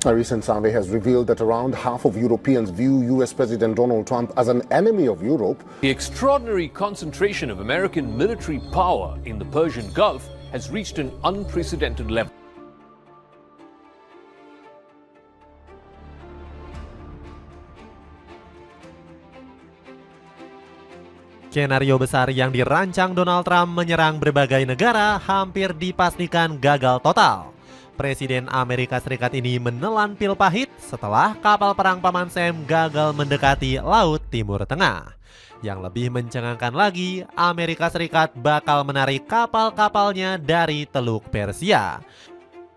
A recent survey has revealed that around half of Europeans view US President Donald Trump as an enemy of Europe. The extraordinary concentration of American military power in the Persian Gulf has reached an unprecedented level. Skenario besar yang dirancang Donald Trump menyerang berbagai negara hampir dipastikan gagal total. Presiden Amerika Serikat ini menelan pil pahit setelah kapal perang Paman Sam gagal mendekati Laut Timur Tengah. Yang lebih mencengangkan lagi, Amerika Serikat bakal menarik kapal-kapalnya dari Teluk Persia.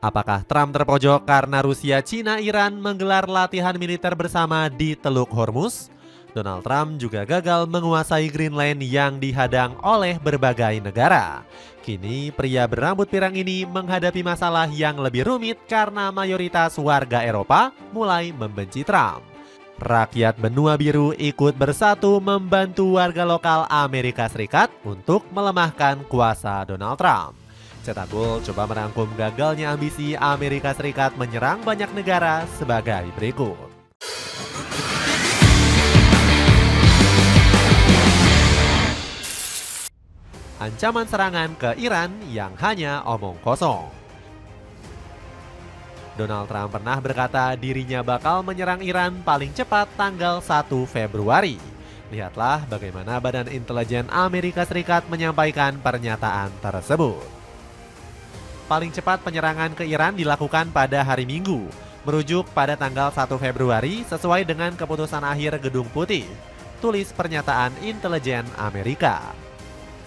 Apakah Trump terpojok karena Rusia, Cina, Iran menggelar latihan militer bersama di Teluk Hormuz? Donald Trump juga gagal menguasai Greenland yang dihadang oleh berbagai negara. Kini pria berambut pirang ini menghadapi masalah yang lebih rumit karena mayoritas warga Eropa mulai membenci Trump. Rakyat benua biru ikut bersatu membantu warga lokal Amerika Serikat untuk melemahkan kuasa Donald Trump. Cetak Gol coba merangkum gagalnya ambisi Amerika Serikat menyerang banyak negara sebagai berikut. Ancaman serangan ke Iran yang hanya omong kosong. Donald Trump pernah berkata dirinya bakal menyerang Iran paling cepat tanggal 1 Februari. Lihatlah bagaimana Badan Intelijen Amerika Serikat menyampaikan pernyataan tersebut. Paling cepat penyerangan ke Iran dilakukan pada hari Minggu, merujuk pada tanggal 1 Februari sesuai dengan keputusan akhir Gedung Putih, tulis pernyataan intelijen Amerika.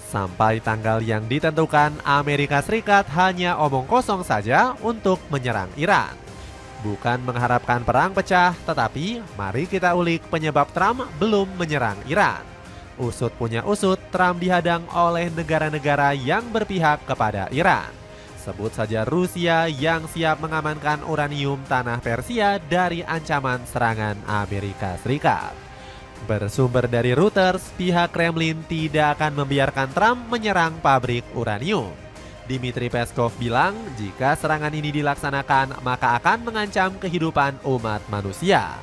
Sampai tanggal yang ditentukan, Amerika Serikat hanya omong kosong saja untuk menyerang Iran. Bukan mengharapkan perang pecah, tetapi mari kita ulik penyebab Trump belum menyerang Iran. Usut punya usut, Trump dihadang oleh negara-negara yang berpihak kepada Iran. Sebut saja Rusia yang siap mengamankan uranium tanah Persia dari ancaman serangan Amerika Serikat. Bersumber dari Reuters, pihak Kremlin tidak akan membiarkan Trump menyerang pabrik uranium. Dmitry Peskov bilang jika serangan ini dilaksanakan maka akan mengancam kehidupan umat manusia.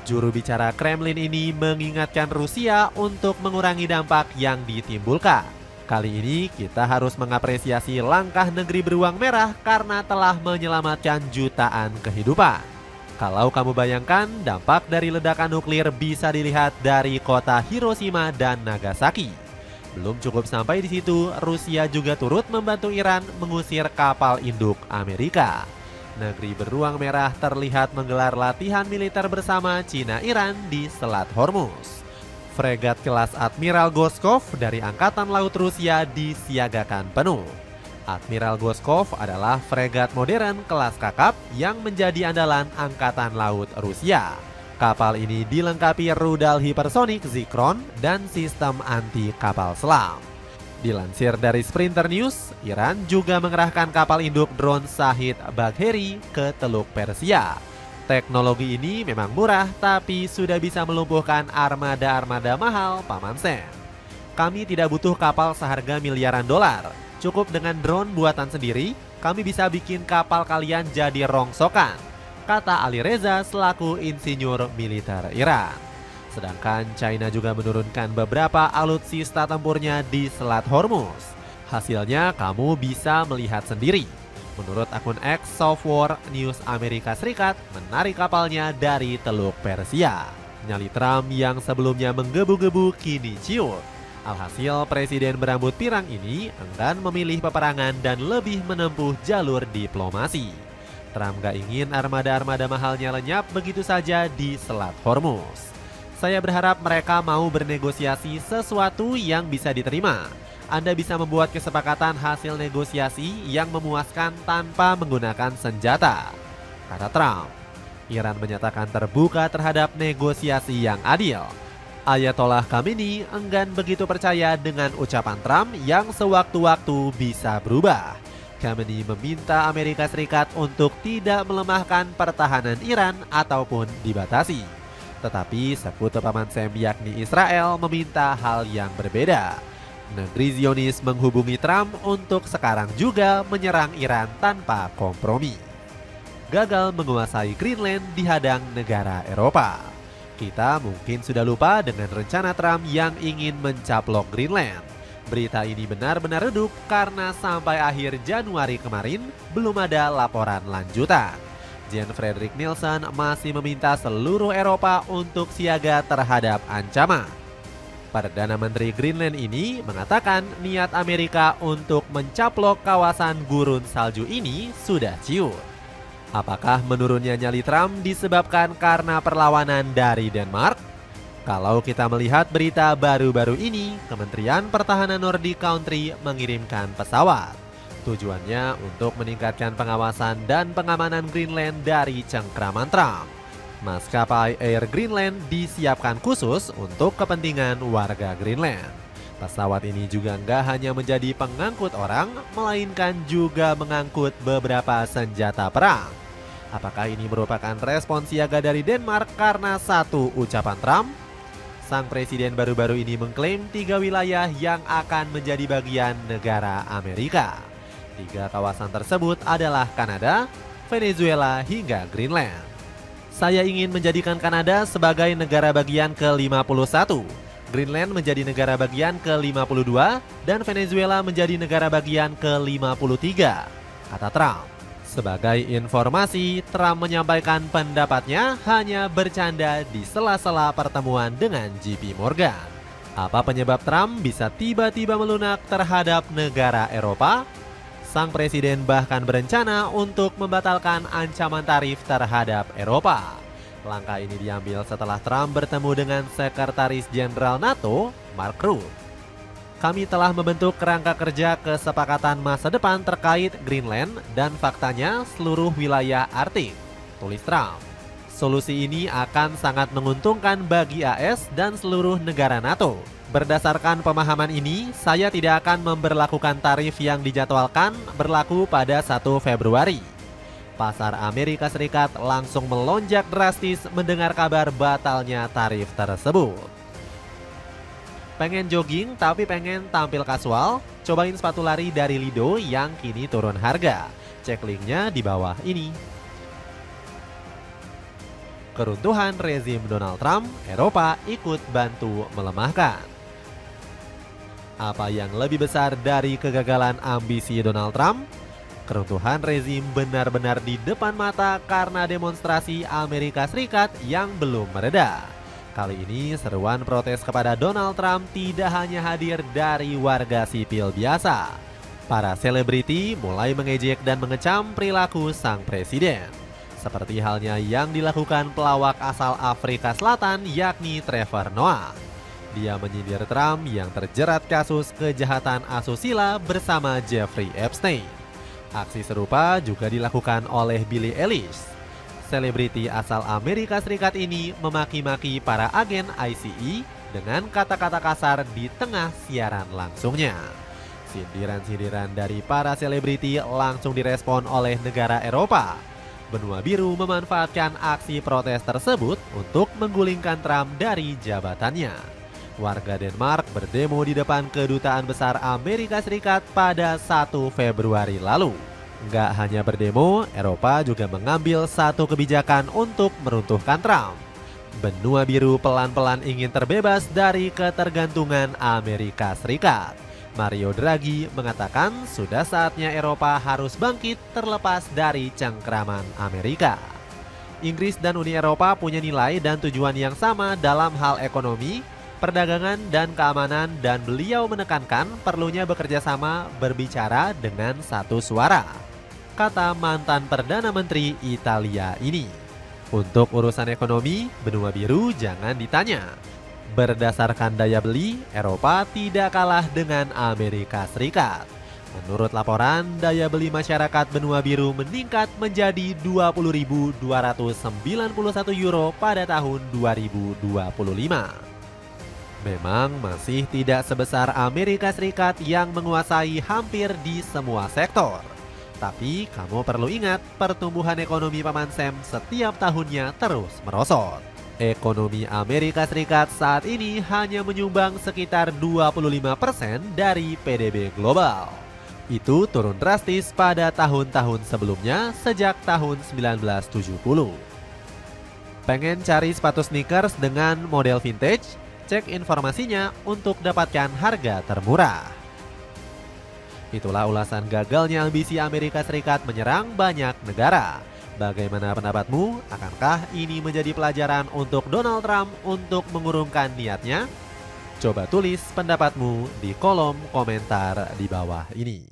Juru bicara Kremlin ini mengingatkan Rusia untuk mengurangi dampak yang ditimbulkan. Kali ini kita harus mengapresiasi langkah negeri beruang merah karena telah menyelamatkan jutaan kehidupan. Kalau kamu bayangkan, dampak dari ledakan nuklir bisa dilihat dari kota Hiroshima dan Nagasaki. Belum cukup sampai di situ, Rusia juga turut membantu Iran mengusir kapal induk Amerika. Negeri beruang merah terlihat menggelar latihan militer bersama Cina-Iran di Selat Hormuz. Fregat kelas Admiral Goskov dari Angkatan Laut Rusia disiagakan penuh. Admiral Goskov adalah fregat modern kelas kakap yang menjadi andalan Angkatan Laut Rusia. Kapal ini dilengkapi rudal hipersonik Zikron dan sistem anti kapal selam. Dilansir dari Sprinter News, Iran juga mengerahkan kapal induk drone Shahid Bagheri ke Teluk Persia. Teknologi ini memang murah tapi sudah bisa melumpuhkan armada-armada mahal Paman Sam. Kami tidak butuh kapal seharga miliaran dolar. Cukup dengan drone buatan sendiri, kami bisa bikin kapal kalian jadi rongsokan, kata Ali Reza selaku insinyur militer Iran. Sedangkan China juga menurunkan beberapa alutsista tempurnya di Selat Hormuz. Hasilnya kamu bisa melihat sendiri. Menurut akun X, Software News Amerika Serikat menarik kapalnya dari Teluk Persia. Nyali Trump yang sebelumnya menggebu-gebu kini ciut. Alhasil presiden berambut pirang ini enggan memilih peperangan dan lebih menempuh jalur diplomasi. Trump gak ingin armada-armada mahalnya lenyap begitu saja di Selat Hormuz. Saya berharap mereka mau bernegosiasi sesuatu yang bisa diterima. Anda bisa membuat kesepakatan hasil negosiasi yang memuaskan tanpa menggunakan senjata, kata Trump. Iran menyatakan terbuka terhadap negosiasi yang adil. Ayatollah Khamenei enggan begitu percaya dengan ucapan Trump yang sewaktu-waktu bisa berubah. Khamenei meminta Amerika Serikat untuk tidak melemahkan pertahanan Iran ataupun dibatasi. Tetapi sekutu Paman Sam yakni Israel meminta hal yang berbeda. Negeri Zionis menghubungi Trump untuk sekarang juga menyerang Iran tanpa kompromi. gagal menguasai Greenland di hadang negara Eropa. Kita mungkin sudah lupa dengan rencana Trump yang ingin mencaplok Greenland. Berita ini benar-benar redup karena sampai akhir Januari kemarin belum ada laporan lanjutan. Jan Fredrik Nielsen masih meminta seluruh Eropa untuk siaga terhadap ancaman. Perdana Menteri Greenland ini mengatakan niat Amerika untuk mencaplok kawasan gurun salju ini sudah ciut. Apakah menurunnya nyali Trump disebabkan karena perlawanan dari Denmark? Kalau kita melihat berita baru-baru ini, Kementerian Pertahanan Nordic Country mengirimkan pesawat. Tujuannya untuk meningkatkan pengawasan dan pengamanan Greenland dari cengkraman Trump. Maskapai Air Greenland disiapkan khusus untuk kepentingan warga Greenland. Pesawat ini juga nggak hanya menjadi pengangkut orang, melainkan juga mengangkut beberapa senjata perang. Apakah ini merupakan respon siaga dari Denmark karena satu ucapan Trump? Sang presiden baru-baru ini mengklaim 3 wilayah yang akan menjadi bagian negara Amerika. 3 kawasan tersebut adalah Kanada, Venezuela, hingga Greenland. Saya ingin menjadikan Kanada sebagai negara bagian ke-51, Greenland menjadi negara bagian ke-52, dan Venezuela menjadi negara bagian ke-53, kata Trump. Sebagai informasi, Trump menyampaikan pendapatnya hanya bercanda di sela-sela pertemuan dengan JP Morgan. Apa penyebab Trump bisa tiba-tiba melunak terhadap negara Eropa? Sang presiden bahkan berencana untuk membatalkan ancaman tarif terhadap Eropa. Langkah ini diambil setelah Trump bertemu dengan Sekretaris Jenderal NATO, Mark Rutte. Kami telah membentuk kerangka kerja kesepakatan masa depan terkait Greenland dan faktanya seluruh wilayah Arktik, tulis Trump. Solusi ini akan sangat menguntungkan bagi AS dan seluruh negara NATO. Berdasarkan pemahaman ini, saya tidak akan memberlakukan tarif yang dijadwalkan berlaku pada 1 Februari. Pasar Amerika Serikat langsung melonjak drastis mendengar kabar batalnya tarif tersebut. Pengen jogging tapi pengen tampil kasual? Cobain sepatu lari dari Lido yang kini turun harga. Cek linknya di bawah ini. Keruntuhan rezim Donald Trump, Eropa ikut bantu melemahkan. Apa yang lebih besar dari kegagalan ambisi Donald Trump? Keruntuhan rezim benar-benar di depan mata karena demonstrasi Amerika Serikat yang belum mereda. Kali ini seruan protes kepada Donald Trump tidak hanya hadir dari warga sipil biasa. Para selebriti mulai mengejek dan mengecam perilaku sang presiden. Seperti halnya yang dilakukan pelawak asal Afrika Selatan yakni Trevor Noah. Dia menyindir Trump yang terjerat kasus kejahatan asusila bersama Jeffrey Epstein. Aksi serupa juga dilakukan oleh Billie Eilish. Selebriti asal Amerika Serikat ini memaki-maki para agen ICE dengan kata-kata kasar di tengah siaran langsungnya. Sindiran-sindiran dari para selebriti langsung direspon oleh negara Eropa. Benua Biru memanfaatkan aksi protes tersebut untuk menggulingkan Trump dari jabatannya. Warga Denmark berdemo di depan Kedutaan Besar Amerika Serikat pada 1 Februari lalu. Nggak hanya berdemo, Eropa juga mengambil satu kebijakan untuk meruntuhkan Trump. Benua Biru pelan-pelan ingin terbebas dari ketergantungan Amerika Serikat. Mario Draghi mengatakan sudah saatnya Eropa harus bangkit terlepas dari cengkraman Amerika. Inggris dan Uni Eropa punya nilai dan tujuan yang sama dalam hal ekonomi, perdagangan, dan keamanan, dan beliau menekankan perlunya bekerja sama berbicara dengan satu suara, kata mantan Perdana Menteri Italia ini. Untuk urusan ekonomi, benua biru jangan ditanya. Berdasarkan daya beli, Eropa tidak kalah dengan Amerika Serikat. Menurut laporan, daya beli masyarakat benua biru meningkat menjadi 20.291 euro pada tahun 2025. Memang masih tidak sebesar Amerika Serikat yang menguasai hampir di semua sektor. Tapi kamu perlu ingat, pertumbuhan ekonomi Paman Sam setiap tahunnya terus merosot. Ekonomi Amerika Serikat saat ini hanya menyumbang sekitar 25% dari PDB global. Itu turun drastis pada tahun-tahun sebelumnya sejak tahun 1970. Pengen cari sepatu sneakers dengan model vintage? Cek informasinya untuk dapatkan harga termurah. Itulah ulasan gagalnya ambisi Amerika Serikat menyerang banyak negara. Bagaimana pendapatmu? Akankah ini menjadi pelajaran untuk Donald Trump untuk mengurungkan niatnya? Coba tulis pendapatmu di kolom komentar di bawah ini.